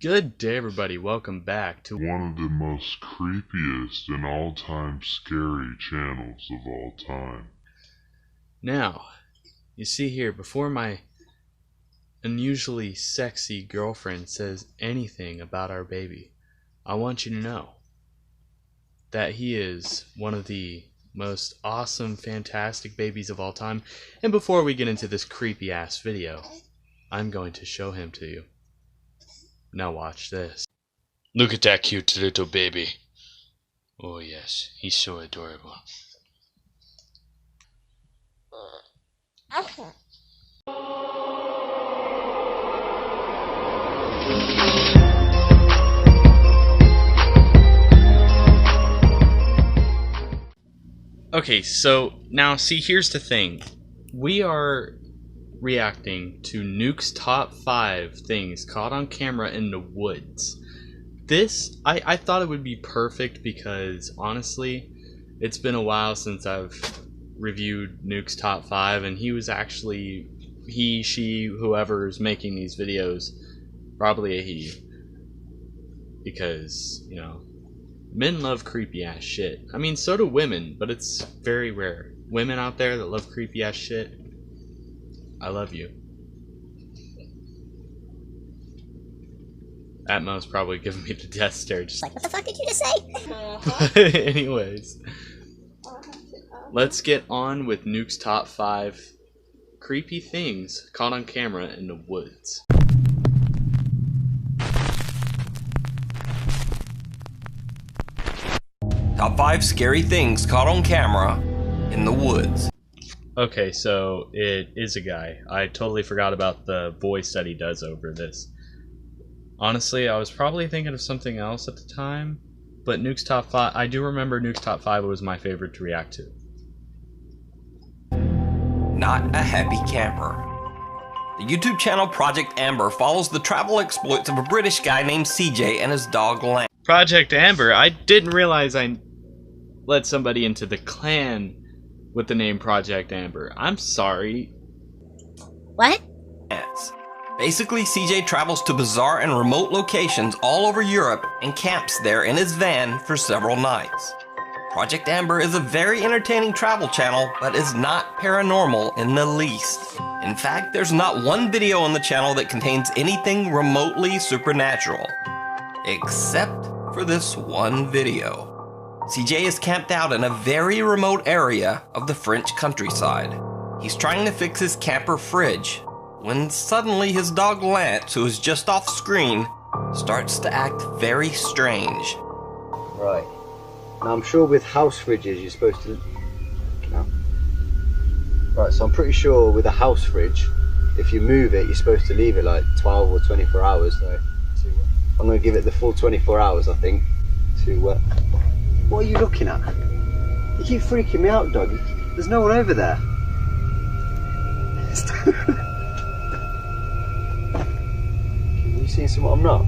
Good day, everybody. Welcome back to one of the most creepiest and all-time scary channels of all time. Now, you see here, before my unusually sexy girlfriend says anything about our baby, I want you to know that he is one of the most awesome, fantastic babies of all time. And before we get into this creepy-ass video, I'm going to show him to you. Now watch this. Look at that cute little baby. Oh yes, he's so adorable. Okay. Okay, so now see, here's the thing. We are reacting to Nukes' top 5 things caught on camera in the woods. This, I thought it would be perfect because honestly, it's been a while since I've reviewed Nukes' top 5, and he was actually, he, she, whoever is making these videos, probably a he. Because, you know, men love creepy ass shit. I mean, so do women, but it's very rare. Women out there that love creepy ass shit, I love you. Atmo's probably giving me the death stare, just Like, what the fuck did you just say? anyways, let's get on with Nuke's top 5 creepy things caught on camera in the woods. Top 5 scary things caught on camera in the woods. Okay, so it is a guy. I totally forgot about the voice that he does over this. Honestly, I was probably thinking of something else at the time, but Nuke's top 5, I do remember Nuke's top 5 was my favorite to react to. Not a happy camper. The YouTube channel Project Amber follows the travel exploits of a British guy named CJ and his dog Lamb. Project Amber, I didn't realize I let somebody into the clan with the name Project Amber. I'm sorry. What? Basically, CJ travels to bizarre and remote locations all over Europe and camps there in his van for several nights. Project Amber is a very entertaining travel channel, but is not paranormal in the least. In fact, there's not one video on the channel that contains anything remotely supernatural. Except for this one video. CJ is camped out in a very remote area of the French countryside. He's trying to fix his camper fridge, when suddenly his dog Lance, who is just off screen, starts to act very strange. Right. Now I'm sure with house fridges you're supposed to... No. Right, so I'm pretty sure with a house fridge, if you move it, you're supposed to leave it like 12 or 24 hours though. I'm going to give it the full 24 hours, I think, to... What are you looking at? You keep freaking me out, dog. There's no one over there. You seeing something I'm not?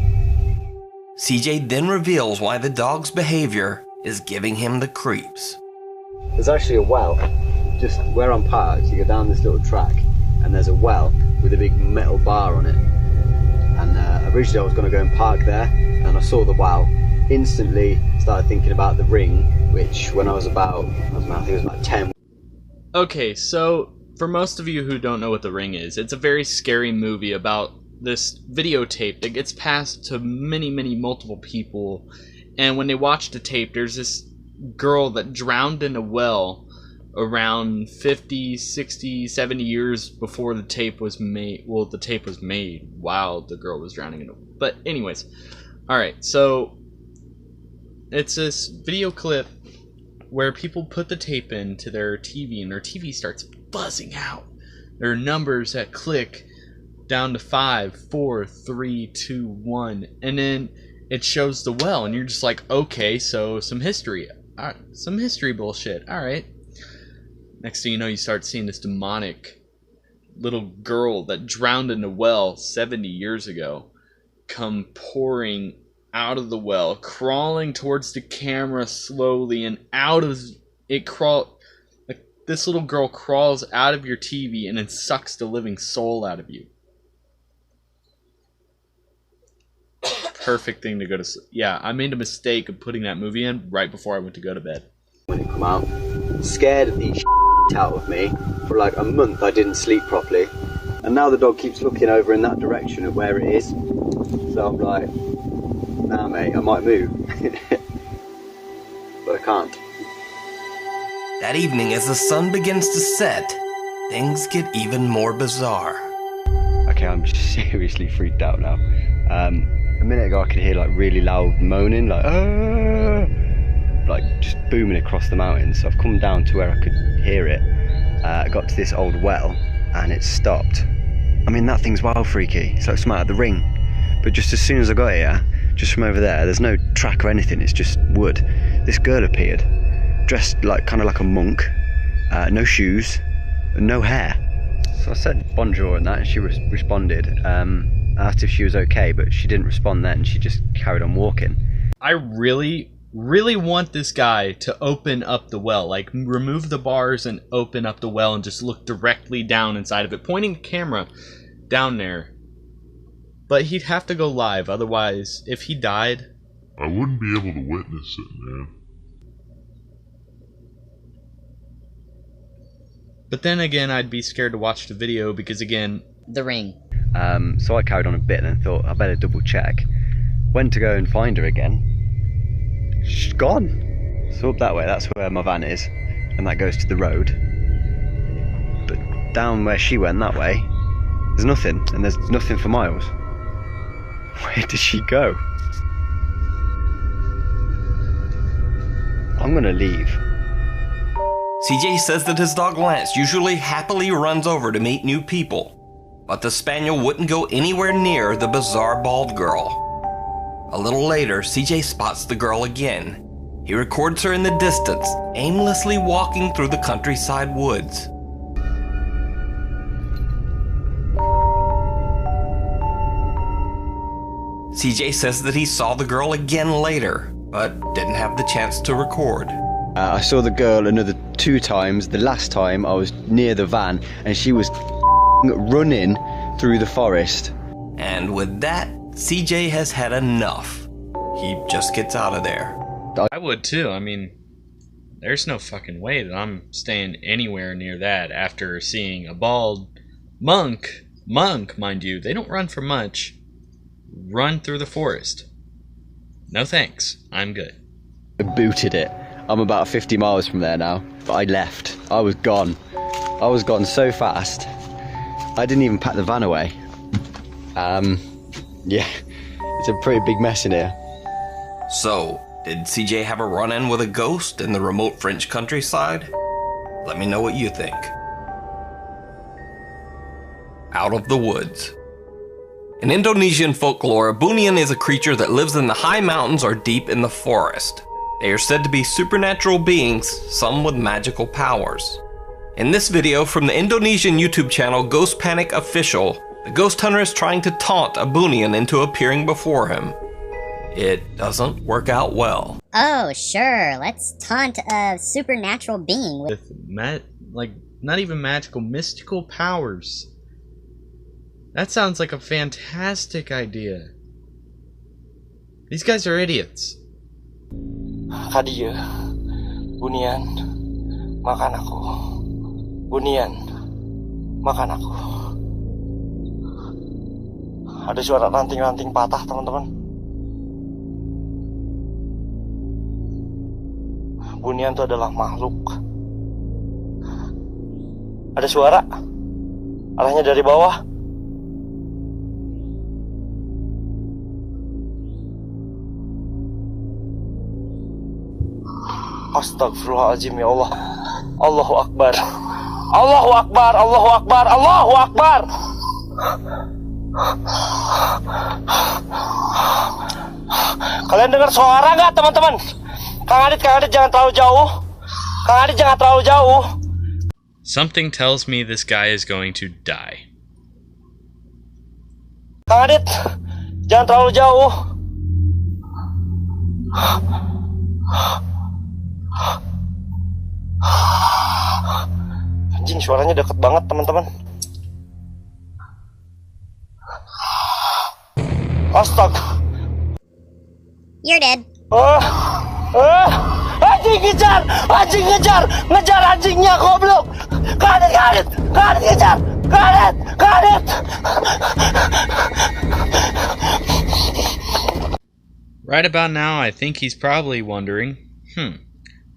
CJ then reveals why the dog's behavior is giving him the creeps. There's actually a well, just where I'm parked. You go down this little track, and there's a well with a big metal bar on it. And originally I was going to go and park there, and I saw the well. Instantly started thinking about the ring, which when I was about, I think it was about 10. Okay, so for most of you who don't know what The Ring is, it's a very scary movie about this videotape that gets passed to many multiple people, and when they watch the tape, there's this girl that drowned in a well around 50, 60, 70 years before the tape was made. Well, the tape was made while the girl was drowning in a well. But anyways, alright, so it's this video clip where people put the tape into their TV and their TV starts buzzing out. There are numbers that click down to 5, 4, 3, 2, 1, and then it shows the well, and you're just like, okay, so some history. Some history bullshit. Alright. Next thing you know, you start seeing this demonic little girl that drowned in a well 70 years ago come pouring out of the well, crawling towards the camera slowly, and out of it like this little girl crawls out of your TV and then sucks the living soul out of you. perfect thing to go to sleep. Yeah, I made a mistake of putting that movie in right before I went to go to bed. When it come out, scared the out of me. For like a month I didn't sleep properly, and now the dog keeps looking over in that direction at where it is, so I'm like, nah mate, I might move. But I can't. That evening, as the sun begins to set, things get even more bizarre. Okay, I'm seriously freaked out now. A minute ago I could hear like really loud moaning, like just booming across the mountains. So I've come down to where I could hear it. I got to this old well and it stopped. I mean, that thing's wild freaky. It's like something out of The Ring. But just as soon as I got here, just from over there's no track or anything, it's just wood. This girl appeared, dressed like kind of like a monk, no shoes, and no hair. So I said bonjour and that, and she responded. I asked if she was okay, but she didn't respond then. She just carried on walking. I really want this guy to open up the well, like remove the bars and open up the well and just look directly down inside of it, pointing the camera down there. But he'd have to go live, otherwise, if he died, I wouldn't be able to witness it, man. but then again, I'd be scared to watch the video because, again, The Ring. So I carried on a bit and thought I better double check. Went to go and find her again. She's gone. So up that way, that's where my van is, and that goes to the road. But down where she went that way, there's nothing, and there's nothing for miles. Where did she go? I'm gonna leave. CJ says that his dog Lance usually happily runs over to meet new people, but the spaniel wouldn't go anywhere near the bizarre bald girl. A little later, CJ spots the girl again. He records her in the distance, aimlessly walking through the countryside woods. CJ says that he saw the girl again later, but didn't have the chance to record. I saw the girl another 2 times. The last time I was near the van and she was running through the forest. And with that, CJ has had enough. He just gets out of there. I would too. I mean, there's no fucking way that I'm staying anywhere near that after seeing a bald monk, mind you, they don't run for much, run through the forest. No thanks, I'm good. I booted it. I'm about 50 miles from there now, but I left. I was gone. I was gone so fast. I didn't even pack the van away. Yeah, it's a pretty big mess in here. So, did CJ have a run-in with a ghost in the remote French countryside? Let me know what you think. Out of the woods. In Indonesian folklore, a Bunian is a creature that lives in the high mountains or deep in the forest. They are said to be supernatural beings, some with magical powers. In this video from the Indonesian YouTube channel Ghost Panic Official, the ghost hunter is trying to taunt a Bunian into appearing before him. It doesn't work out well. Oh, sure. Let's taunt a supernatural being with Not even magical, mystical powers. That sounds like a fantastic idea. These guys are idiots. Kadia, Bunian, makan aku. Bunian, makan aku. Ada suara ranting-ranting patah, teman-teman. Bunian itu adalah makhluk. Ada suara. Arahnya dari bawah. Astagfirullahaladzim, ya Allah. Allahu Akbar. Allahu Akbar, Allahu Akbar, Allahu Akbar. Kalian dengar suara nggak, teman-teman? Kang Adit jangan terlalu jauh. Kang Adit jangan terlalu jauh. Something tells me this guy is going to die. Kang Adit, jangan terlalu jauh. Anjing, suaranya deket banget, teman-teman. Astaga. You're dead. Anjing kejar! Anjing kejar! Ngejar anjingnya goblok! Kadet kejar! Kadet! Right about now, I think he's probably wondering,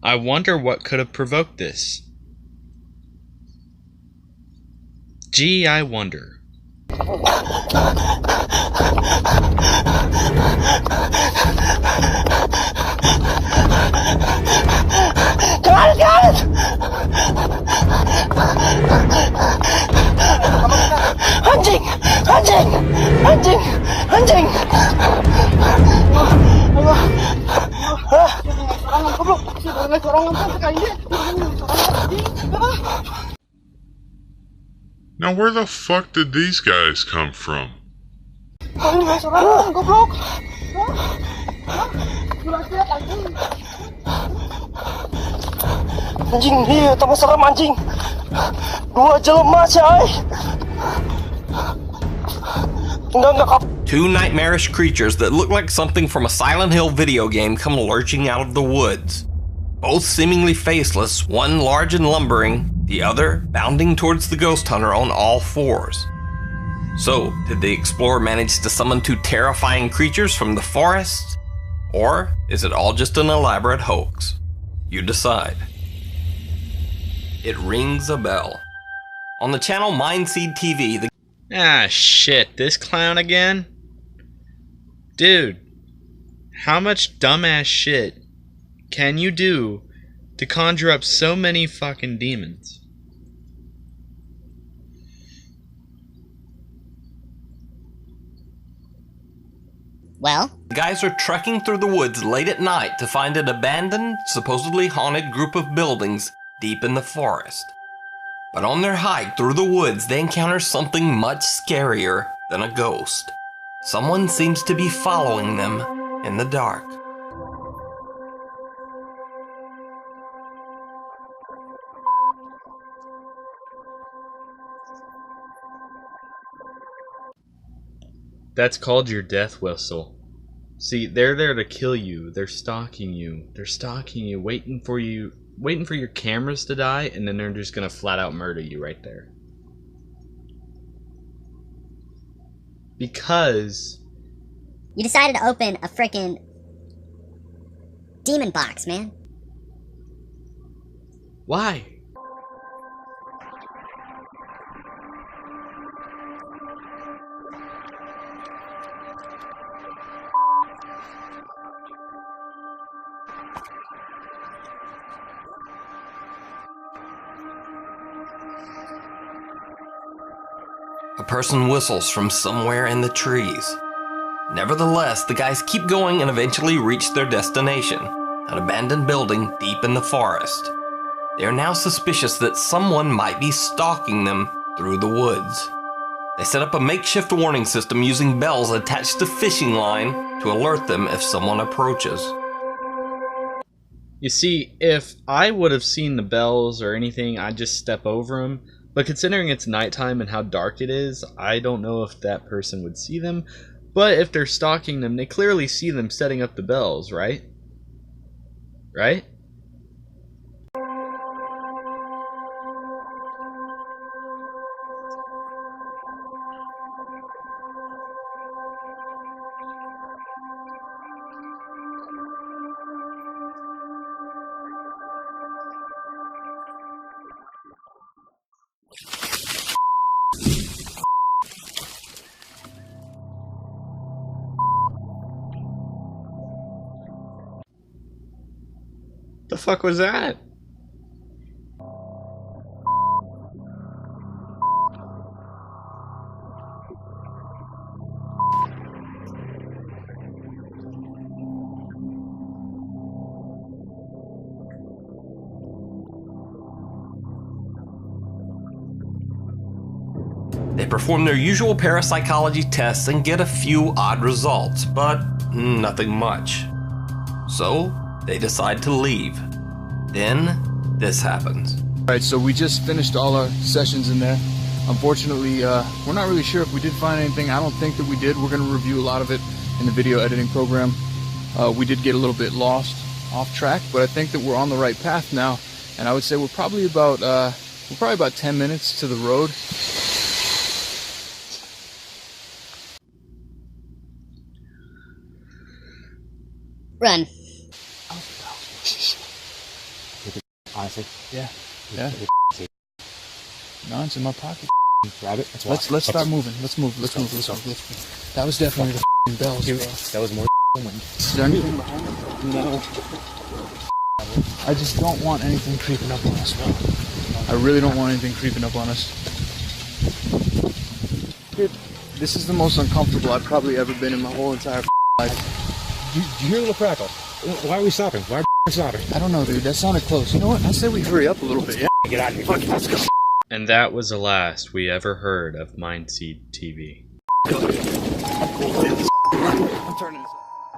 I wonder what could have provoked this. Gee, I wonder. Kadet! Anjing! Now where the fuck did these guys come from? Anjing, iya, tambah serem anjing. Dua jelema coy. Enggak. Two nightmarish creatures that look like something from a Silent Hill video game come lurching out of the woods. Both seemingly faceless, one large and lumbering, the other bounding towards the ghost hunter on all fours. So, did the explorer manage to summon two terrifying creatures from the forest? Or is it all just an elaborate hoax? You decide. It rings a bell. On the channel Mindseed TV, the Ah, shit, this clown again? Dude, how much dumbass shit can you do to conjure up so many fucking demons? Well, guys are trekking through the woods late at night to find an abandoned, supposedly haunted group of buildings deep in the forest. But on their hike through the woods, they encounter something much scarier than a ghost. Someone seems to be following them in the dark. That's called your death whistle. See, they're there to kill you. They're stalking you. Waiting for your cameras to die, and then they're just gonna flat out murder you right there. Because you decided to open a frickin' demon box, man. why? A person whistles from somewhere in the trees. Nevertheless, the guys keep going and eventually reach their destination, an abandoned building deep in the forest. They are now suspicious that someone might be stalking them through the woods. They set up a makeshift warning system using bells attached to fishing line to alert them if someone approaches. You see, if I would have seen the bells or anything, I'd just step over them. But considering it's nighttime and how dark it is, I don't know if that person would see them. But if they're stalking them, they clearly see them setting up the bells, right? Right? The fuck was that? They perform their usual parapsychology tests and get a few odd results, but nothing much. So, they decide to leave. Then, this happens. Alright, so we just finished all our sessions in there. Unfortunately, we're not really sure if we did find anything. I don't think that we did. We're going to review a lot of it in the video editing program. We did get a little bit lost off track, but I think that we're on the right path now. And I would say we're probably about 10 minutes to the road. Run. Honestly. Yeah. Yeah. No, it's in my pocket. Grab it. Let's start moving. Let's move. Let's move. That was definitely the bells, bro. That was more wind. Is there anything behind it? No. I just don't want anything creeping up on us, bro. I really don't want anything creeping up on us. Dude, this is the most uncomfortable I've probably ever been in my whole entire life. Do you hear the crackle? Why are we stopping? Why are we stopping? I don't know, dude. That sounded close. You know what? I say we hurry up a little bit. Yeah. Get out of here. Fuck it, let's go. And that was the last we ever heard of Mindseed TV.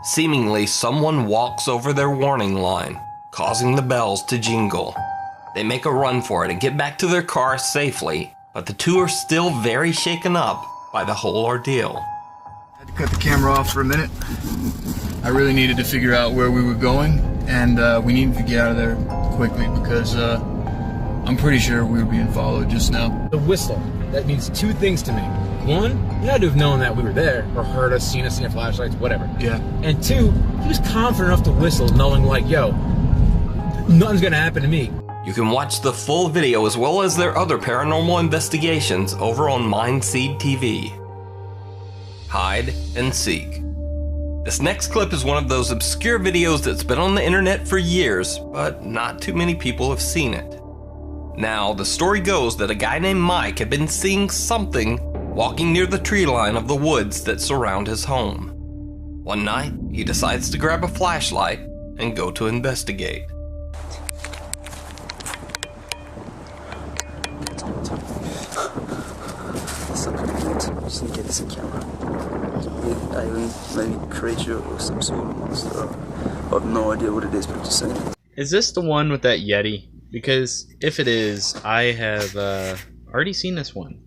Seemingly, someone walks over their warning line, causing the bells to jingle. They make a run for it and get back to their car safely, but the two are still very shaken up by the whole ordeal. I had to cut the camera off for a minute. I really needed to figure out where we were going, and we needed to get out of there quickly because I'm pretty sure we were being followed just now. The whistle. That means two things to me. One, he had to have known that we were there, or heard us, seen our flashlights, whatever. Yeah. And two, he was confident enough to whistle, knowing like, yo, nothing's gonna happen to me. You can watch the full video as well as their other paranormal investigations over on Mindseed TV. Hide and Seek. This next clip is one of those obscure videos that's been on the internet for years, but not too many people have seen it. Now, the story goes that a guy named Mike had been seeing something walking near the tree line of the woods that surround his home. One night, he decides to grab a flashlight and go to investigate. Just get this camera. Maybe creature or some sort of monster. I have no idea what it is, but I'm just saying. Is this the one with that Yeti? Because if it is, I have already seen this one.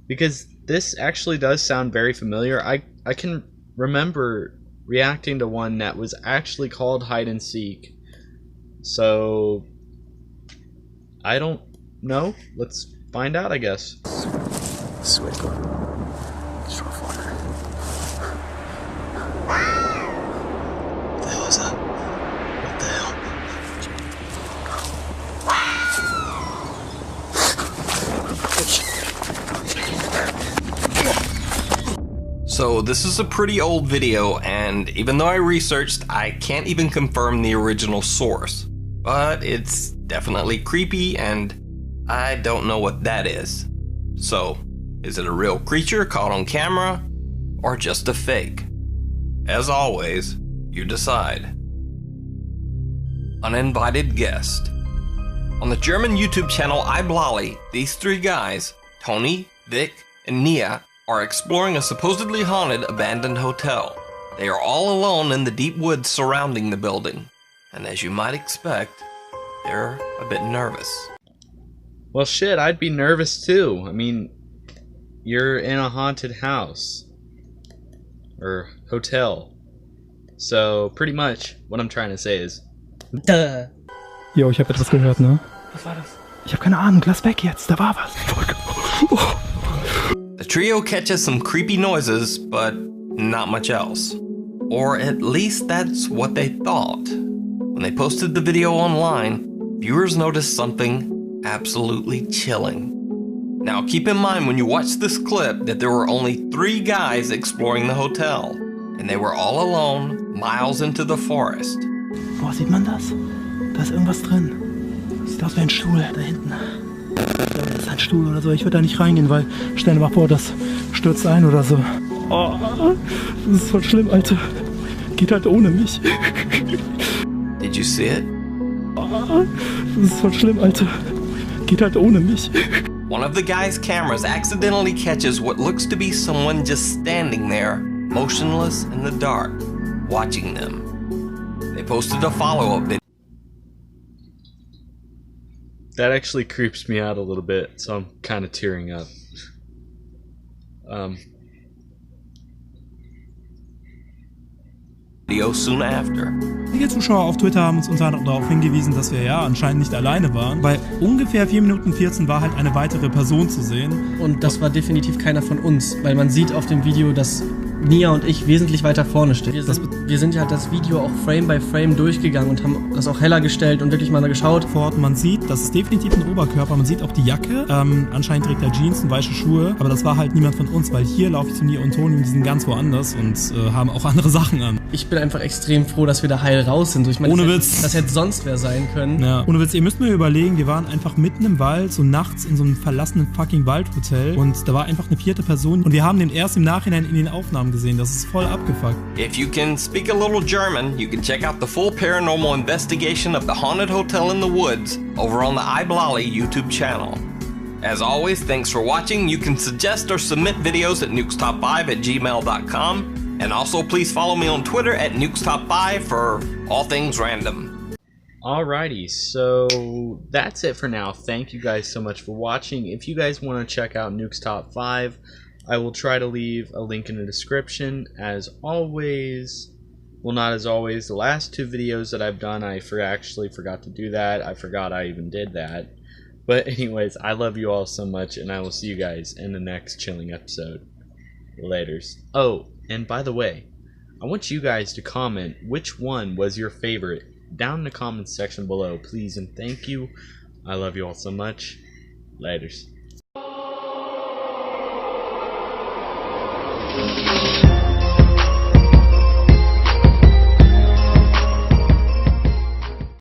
Because this actually does sound very familiar. I can remember reacting to one that was actually called Hide and Seek. So, I don't know. Let's find out, I guess. Swear to God. Just try to find her. What the hell is that? What the hell? So this is a pretty old video, and even though I researched, I can't even confirm the original source. But it's definitely creepy, and I don't know what that is. So, is it a real creature caught on camera, or just a fake? As always, you decide. Uninvited guest. On the German YouTube channel iBlali, these three guys, Tony, Vic, and Nia, are exploring a supposedly haunted abandoned hotel. They are all alone in the deep woods surrounding the building, and as you might expect, they're a bit nervous. Well, shit, I'd be nervous too. I mean, you're in a haunted house. Or hotel. So, pretty much, what I'm trying to say is... Duh. Jo, ich habe etwas gehört, ne? Was war das? Ich habe keine Ahnung, lass weg jetzt, da war was. The trio catches some creepy noises, but not much else. Or at least that's what they thought. When they posted the video online, viewers noticed something absolutely chilling. Now keep in mind when you watch this clip that there were only 3 guys exploring the hotel, and they were all alone, miles into the forest. Boah, sieht man das? Da ist irgendwas drin. Sieht aus wie ein Stuhl da hinten. Das ist ein Stuhl oder so. Ich würde da nicht reingehen, weil stell dir mal vor, das stürzt ein oder so. Oh, das ist voll schlimm, Alter. Geht halt ohne mich. Did you see it? Oh, das ist voll schlimm, Alter. Geht halt ohne mich. One of the guy's cameras accidentally catches what looks to be someone just standing there, motionless in the dark, watching them. They posted a follow-up video. That actually creeps me out a little bit, so I'm kind of tearing up. video soon after. Einige Zuschauer auf Twitter haben uns unter anderem darauf hingewiesen, dass wir ja anscheinend nicht alleine waren. Bei ungefähr 4 Minuten 14 war halt eine weitere Person zu sehen. Und das war definitiv keiner von uns, weil man sieht auf dem Video, dass Nia und ich wesentlich weiter vorne stehen. Wir sind ja das Video auch Frame by Frame durchgegangen und haben das auch heller gestellt und wirklich mal geschaut. Man sieht, das ist definitiv ein Oberkörper, man sieht auch die Jacke. Anscheinend trägt er Jeans und weiße Schuhe, aber das war halt niemand von uns, weil hier laufe ich zu Nia und Toni und die sind ganz woanders und haben auch andere Sachen an. Ich bin einfach extrem froh, dass wir da heil raus sind. Ich meine, ohne Witz. Das hätte sonst wer sein können. Ja. Ohne Witz, ihr müsst mir überlegen, wir waren einfach mitten im Wald, so nachts in so einem verlassenen fucking Waldhotel und da war einfach eine 4. Person und wir haben den erst im Nachhinein in den Aufnahmen gesehen. Das ist voll abgefuckt. If you can speak a little German, you can check out the full paranormal investigation of the haunted hotel in the woods over on the iBlolly YouTube channel. As always, thanks for watching. You can suggest or submit videos at nukestop5@gmail.com. And also please follow me on Twitter at nukestop5 for all things random. Alrighty, so that's it for now. Thank you guys so much for watching. If you guys want to check out Nukes Top 5, I will try to leave a link in the description. As always, well, not as always, the last 2 videos that I've done, I actually forgot to do that. I forgot I even did that. But anyways, I love you all so much, and I will see you guys in the next chilling episode. Laters. Oh, and by the way, I want you guys to comment which one was your favorite down in the comments section below, please, and thank you. I love you all so much. Laters.